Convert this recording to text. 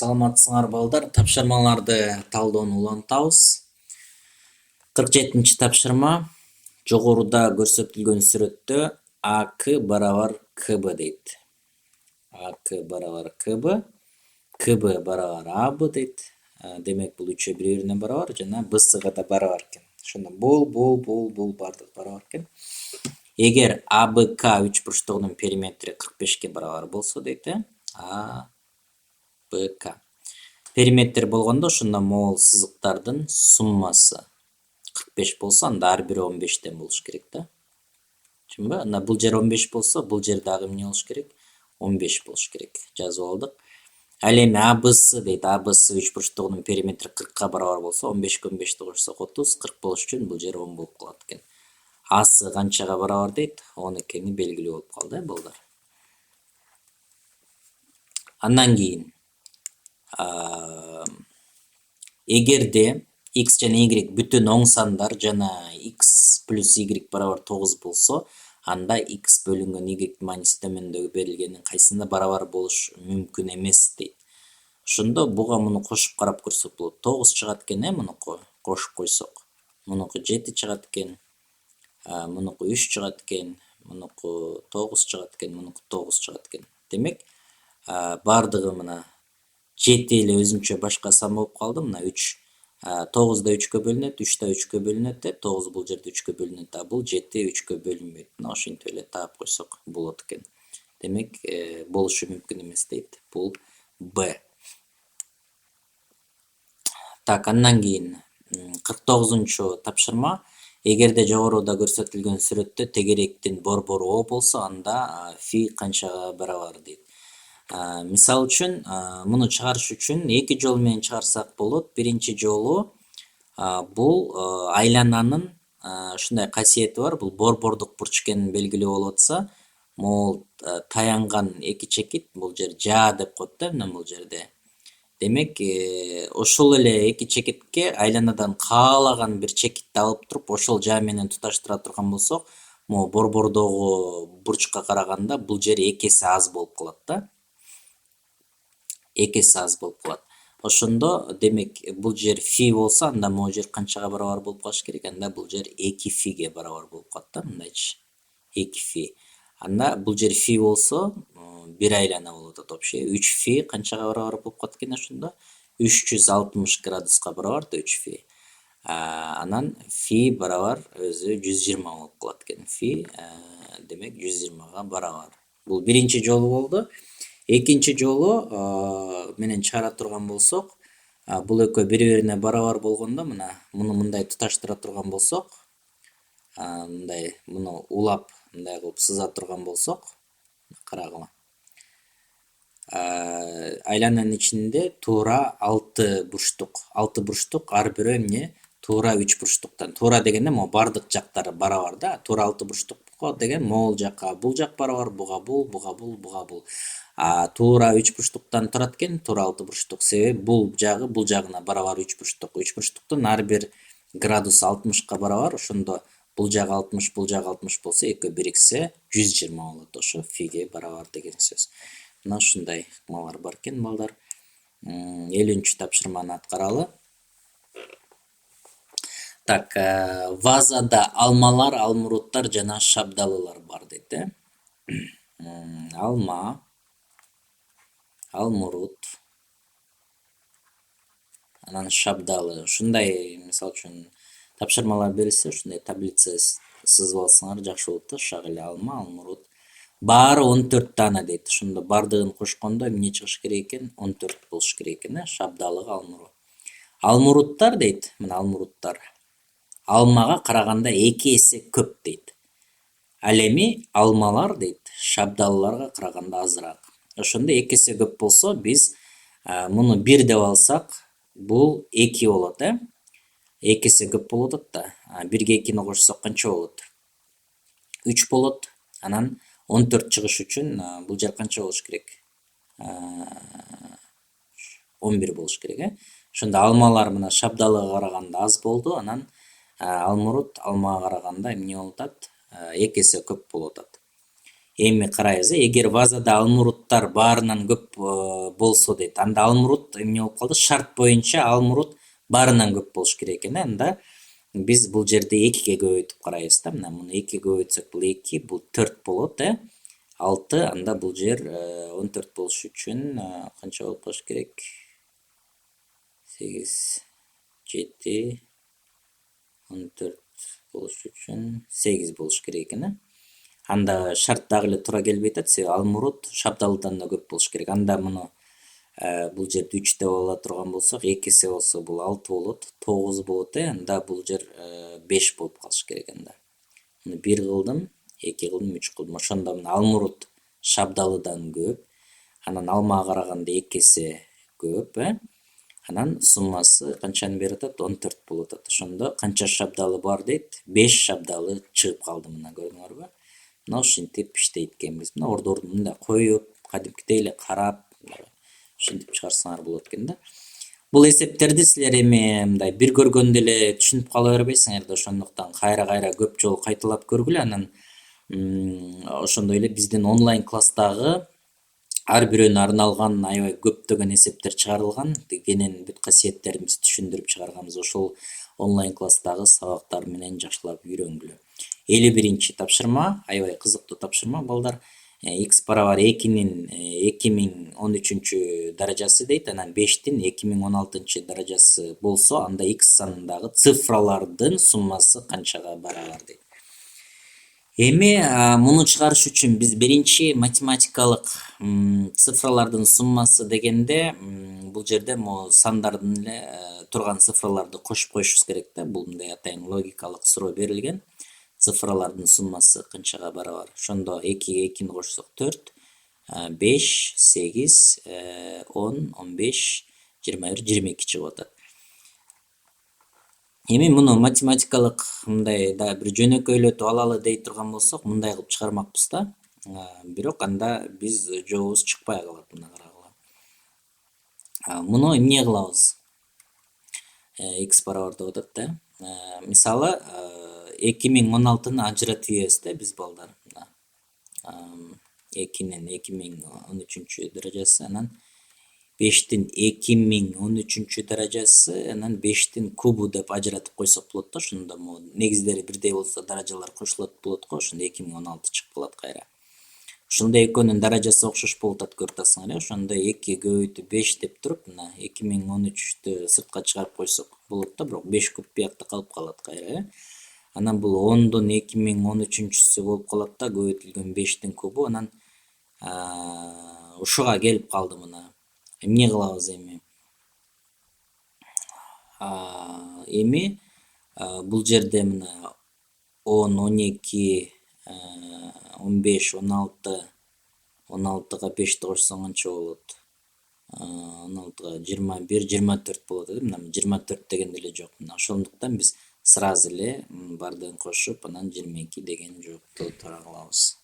Саламатсыңар балдар, тапшырмаларды талдоону улантабыз. 47-чи тапшырма. Жогоруда көрсөтүлгөн сүрөттө АК барабар КБ дейт. АК барабар КБ, КБ барабар АБ дейт. Демек бул үчөө бири-бирине барабар жана БСга да барабар экен. Ошондо бул бардыгы барабар экен. Эгер АБК үч бурчтугунун периметри 45-ке барабар болсо дейт, БК. Периметр болгондо ошондо могул сызыктардын суммасы 45 болсо, анда ар бири 15тен болуш керек да. Түшүнбү? Анда бул жер 15 болсо, бул жер дагы эмне болуш керек? 15 болуш керек. Жазып алдык. Ал эми АБС дейт. АБС үч бурчтугунун периметри 40ка барабар болсо, 15ке 15ти кошсок 30, 40 болуш үчүн бул жер 10 болуп калат экен. Асы канчага барабар дейт? 10 экени белгилүү болуп калды, балдар. Андан кийин эгерде x жана y бүтүн оң сандар жана x плюс y барабар 9 болсо, анда x бөлүнгөн y мааниси төмөндөгү берилгендин кайсында барабар болуш мүмкүн эмес дейт. Ошондо буга муну кошуп карап көрсөк болот. 9 чыгат экен, мунуку кошуп койсок. Мунуку 7 чыгат экен. Мунуку 3 чыгат экен. Мунуку 9 чыгат экен, мунуку 9 чыгат экен. Демек, бардыгы мына 7 эле өзүнчө башка сан болуп калды. Мына 3 9 да 3кө бөлүнөт, 3 да 3кө бөлүнөт, 9 бул жерде 3кө бөлүнөт, бул 7 3кө бөлүнбөйт. Мына ошентип эле таап койсок болот экен. Демек, болушу мүмкүн эмес дейт. Бул Б. Так, андан кийин 49-чу тапшырма. Эгерде жогоруда көрсөтүлгөн сүрөттө тегеректин борбору О болсо, анда фи канчага барабар дейт. Мисал үчүн, муну чыгарыш үчүн эки жол менен чыгарсак болот. Биринчи жолу бул айлананын ушундай касиети бар. Бул борбордук бурч экенин белгилүү болуп атса, могул таянган эки чекит, бул жер жаа деп коет да, мына бул жерде. Демек, ошол эле эки чекитке айланадан каалаган бир чекитти алып туруп, ошол жаа менен туташтыра турган болсок, могу борбордогу бурчка караганда бул жер эки эсе аз болуп калат да. Эки эсе аз болуп калат. Ошондо, демек, бул жер фи болсо, анда могу жер канчага барабар болуп калыш керек? Анда бул жер 2 фиге барабар болуп калат да, мындайчы. 2 фи. Анда бул жер фи болсо, бир айлана болуп атат вообще. 3 фи канчага барабар болуп калат экен ошондо? 360 градуска барабар да 3 фи. Анан фи барабар өзү 120 болуп калат экен. Фи, демек 120га барабар. Бул биринчи жолу болду. Экинчи жолу менен чыгара турган болсок, бул экөө бири-бирине барабар болгондо, мына муну мындай туташтыра турган болсок, мындай муну улап мындай кылып сыза турган болсок, карагыла. Айлананын ичинде туура 6 бурчтук, ар бирөө эмне? Туура 3 бурчтуктан. Туура дегенде могу бардык жактары барабар да. Туура 6 бурчтук деген могул жакка бул жак барабар, буга бул, буга бул, буга бул. Туура 3 бурчтуктан турат экен, туура 6 бурчтук. Себеби бул жагы бул жагына барабар 3 бурчтук. 3 бурчтуктун ар бир градус 60ка барабар. Ошондо бул жагы 60, бул жагы 60 болсо, экөө бириксе 120 болот. Ошо фиге барабар деген сөз. Мына ушундай ыкмалар бар экен, балдар. 50-чү тапшырманы аткаралы. Так, вазада алмалар, алмуруттар жана шабдалылар бар дейт, Алма, алмурут, анан шабдалы. Ушундай, мисалы үчүн, тапшырмалар берилсе, ушундай таблица сызып алсаңар жакшы болот да. Ушак эле алма, алмурут. Баары 14 дана дейт. Ошондо бардыгын кошкондо эмне чыгыш керек экен? 14 болуш керек экен, шабдалыга алмурут. Алмуруттар дейт, мына алмуруттар. Алмага караганда 2 эсе көп дейт. Ал эми алмалар дейт, шабдалыларга караганда азыраак. Ошондо 2 эсе көп болсо, биз муну 1 деп алсак, бул 2 болот, 2 эсе көп болуп атат да. 1ге 2-ни кошсок канча болот? 3 болот. Анан 14 чыгыш үчүн бул жер канча болуш керек? 11 болуш керек, Ошондо алмалар мына шабдалыга караганда аз болду, анан алмурут алмага караганда эмне болуп атат? 2 эсе көп болуп атат. Эми карайбыз, эгер вазада алмуруттар баарынан көп болсо дейт, анда алмурут эмне болуп калды, шарт боюнча алмурут баарынан көп болуш керек экен. Анда биз бул жерде экиге көбөйтүп карайбыз да. Мына муну экиге көбөйтсөк бул 2, бул 4 болот, 6, анда бул жер 14 болуш үчүн канча болуп калыш керек? 8, 7, 14 болуш үчүн 8 болуш керек экен. Анда шарт дагы эле туура келбей атат, себеби алмурут шабдалыдан да көп болуш керек. Анда муну бул жерде 3 деп ала турган болсок, 2 эсе болсо бул 6 болот, 9 болот, анда бул жер 5 болуп калыш керек анда. Муну 1 кылдым, 2 кылдым, 3 кылдым. Ошондо мына алмурут шабдалыдан көп, анан алмага караганда 2 эсе көп, анан суммасы канчаны берип атат? 14 болуп атат. Ошондо канча шабдалы бар дейт? 5 шабдалы чыгып калды, мына көрдүңөрбү? Мына ушинтип иштейт экенбиз. Мына ордорду мындай коюп, кадимкидей эле карап, ушинтип чыгарсаңар болот экен да. Бул эсептерди силер эми мындай бир көргөндө эле түшүнүп кала бербейсиңер да, ошондуктан кайра көп жолу кайталап көргүлө, анан ошондой эле биздин онлайн класстагы ар бирөөнө арналган аябай көптөгөн эсептер чыгарылган, кенен бүт касиеттерибизди түшүндүрүп чыгарганбыз. Ошол онлайн класстагы сабактар менен жакшылап үйрөнгүлө. 51-нчи тапшырма, аябай кызыктуу тапшырма балдар. X барабар 2-нин 2013 даражасы дейт, анан 5-тин 2016 даражасы болсо, анда X санындагы цифралардын суммасы канчага барабар дейт. Эми муну чыгарыш үчүн биз биринчи математикалык цифралардын суммасы дегенде, бул жерде могу сандардын эле турган цифраларды кошуп коюшубуз керек да. Бул мындай атайын логикалык суроо берилген. Цифралардын суммасы канчага барабар? Ошондо 2-ге 2-ни кошсок 4, 5, 8, 10, 15, 21, 22 чыгып атат. Эми муну математикалык мындай да бир жөнөкөйлөтүп алалы дей турган болсок, мындай кылып чыгармакпыз да. Бирок анда биз жолубуз чыкпай калат, мына карагыла. Муну эмне кылабыз? X барабар деп атат да. Мисалы 2016-ны ажыратып ийебиз да биз балдар. 2-нин 2013 даражасы, анан 5-тин 2013 даражасы, анан 5-тин кубу деп ажыратып койсок болот да. Ошондо негиздери бирдей болсо даражалар кошулат болот го, ошондо 2016 чыгып калат кайра. Ошондо экөөнүн даражасы окшош болуп атат, көрүп атасыңар, ошондо 2 көбөйтүп 5 деп туруп, мына 2013-тү сыртка чыгарып койсок болот да, бирок 5 куб биякта калып калат кайра. Анан бул 10-дун 2013-сү болуп калат да, көбөйтүлгөн 5-тин кубу, анан ушуга келип калды мына. Эмне кылабыз эми? Эми бул жерде мына 10, 12, 15, 16, 16га 5-ти кошсоң канча болот? 16га 21, 24 болот. Мына 24 деген деле жок. Мына ошондуктан биз сразу эле бардыгын кошуп, анан 22 деген жоопту туура кылабыз.